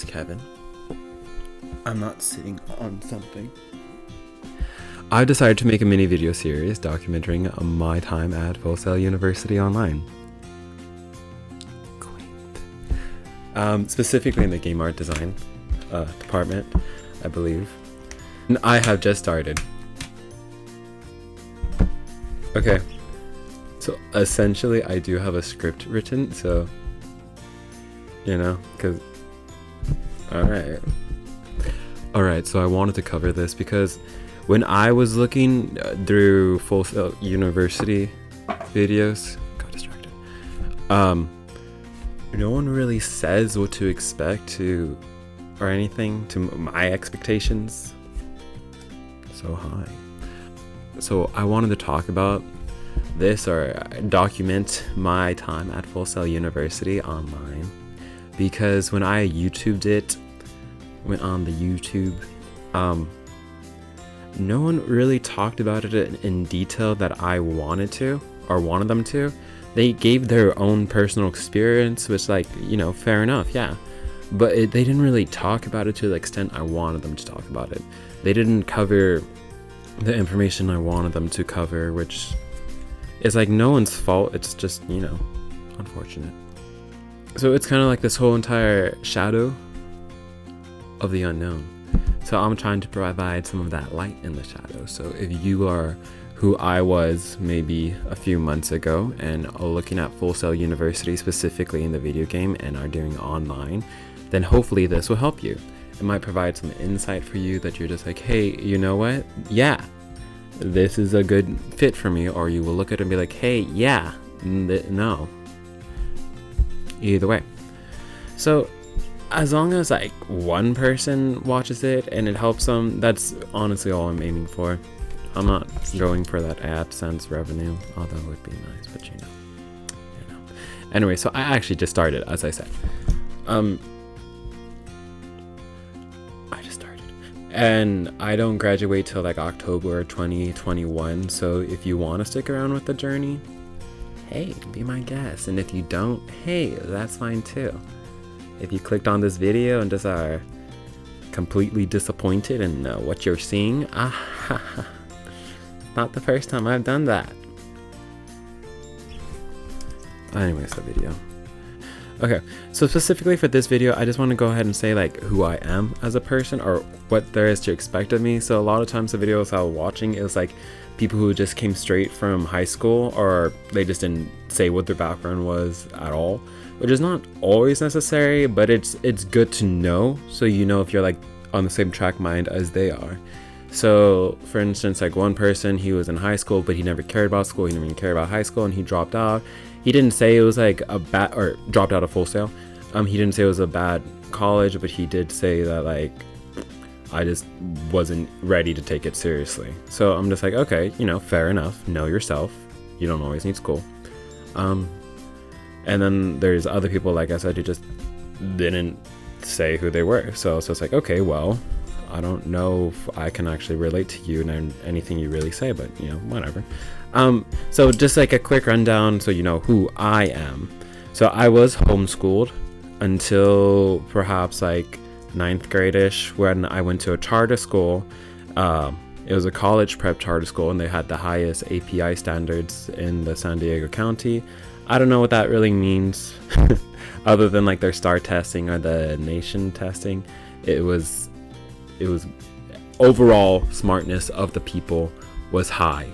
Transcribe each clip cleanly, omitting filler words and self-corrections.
is Kevin. I'm not sitting on something. I decided to make a mini video series documenting my time at Full Sail University Online. Quaint. Specifically in the game art design department, I believe. And I have just started. Okay. So essentially I do have a script written, so because alright, so I wanted to cover this because when I was looking through Full Sail University videos, got distracted. No one really says what to expect or anything to my expectations so high. So I wanted to talk about this or document my time at Full Sail University Online, because when I went on the YouTube, no one really talked about it in detail that I wanted them to. They gave their own personal experience, which fair enough, yeah. But they didn't really talk about it to the extent I wanted them to talk about it. They didn't cover the information I wanted them to cover, which is no one's fault. It's just, unfortunate. So it's kind of like this whole entire shadow of the unknown. So I'm trying to provide some of that light in the shadow. So if you are who I was maybe a few months ago and are looking at Full Sail University specifically in the video game and are doing online, then hopefully this will help you. It might provide some insight for you that you're just like, hey, you know what? Yeah, this is a good fit for me. Or you will look at it and be like, hey, yeah, no. Either way. So as long as one person watches it and it helps them, that's honestly all I'm aiming for. I'm not going for that AdSense revenue, although it would be nice, but you know. Anyway, so I actually just started, as I said. I just started. And I don't graduate till October 2021, so if you want to stick around with the journey, hey, be my guest. And if you don't, hey, that's fine too. If you clicked on this video and just are completely disappointed in what you're seeing, not the first time I've done that. Anyways, the video. Okay, so specifically for this video, I just want to go ahead and say who I am as a person or what there is to expect of me. So a lot of times the videos I was watching, it was people who just came straight from high school, or they just didn't say what their background was at all, which is not always necessary, but it's good to know, so you know if you're on the same track mind as they are. So for instance, one person, he was in high school but he never cared about school, he never even cared about high school, and he dropped out. He didn't say it was a bad, or dropped out of Full Sail. He didn't say it was a bad college, but he did say that I just wasn't ready to take it seriously. So I'm just okay, fair enough, know yourself, you don't always need school. And then there's other people, like I said, who just didn't say who they were. So it's okay, well, I don't know if I can actually relate to you and anything you really say, but whatever. So just a quick rundown so you know who I am. So I was homeschooled until perhaps 9th grade-ish, when I went to a charter school. It was a college prep charter school, and they had the highest API standards in the San Diego County. I don't know what that really means other than their STAR testing or the nation testing. It was overall smartness of the people was high.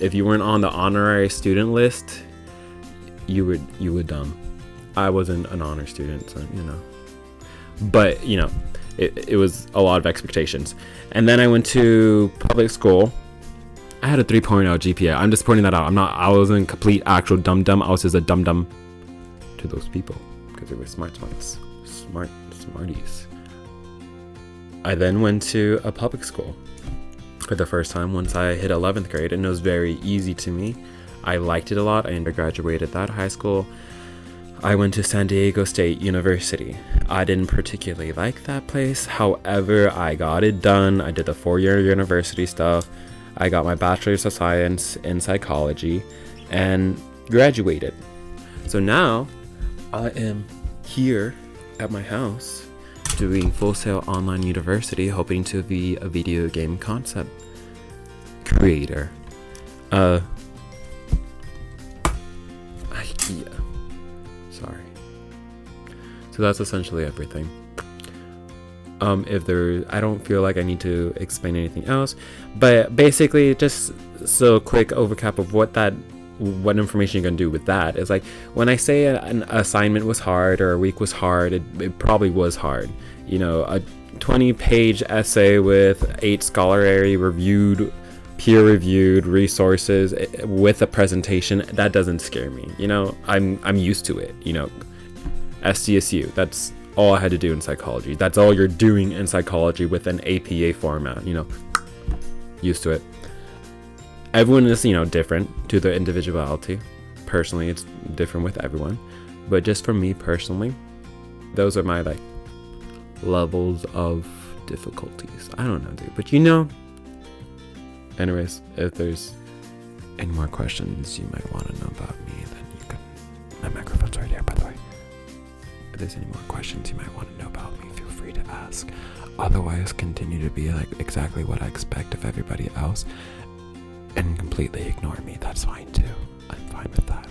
If you weren't on the honorary student list, you were dumb. I wasn't an honor student, so but it was a lot of expectations. And then I went to public school. I had a 3.0 GPA. I'm just pointing that out. I wasn't complete actual dum-dum. I was just a dum-dum to those people because they were smarties. I then went to a public school for the first time once I hit 11th grade, and it was very easy to me. I liked it a lot. I graduated that high school. I went to San Diego State University. I didn't particularly like that place. However, I got it done. I did the 4-year university stuff. I got my bachelor's of science in psychology and graduated. So now I am here at my house doing Full Sail Online University, hoping to be a video game concept creator. Yeah. Sorry. So that's essentially everything. I don't feel like I need to explain anything else, but basically just so quick overcap of what information you're gonna do with that is like, when I say an assignment was hard or a week was hard, it probably was hard. You know, a 20-page essay with 8 scholarly reviewed, peer-reviewed resources with a presentation, that doesn't scare me. You know, I'm used to it. You know, SDSU, that's all I had to do in psychology. That's all you're doing in psychology with an APA format. You know, used to it. Everyone is, you know, different to their individuality. Personally, it's different with everyone, but just for me personally, those are my like levels of difficulties. I don't know, dude, but you know. Anyways, if there's any more questions you might want to know about me, then you can. My microphone's right here, by the way. If there's any more questions you might want to know about me, feel free to ask. Otherwise, continue to be like exactly what I expect of everybody else and completely ignore me. That's fine too. I'm fine with that.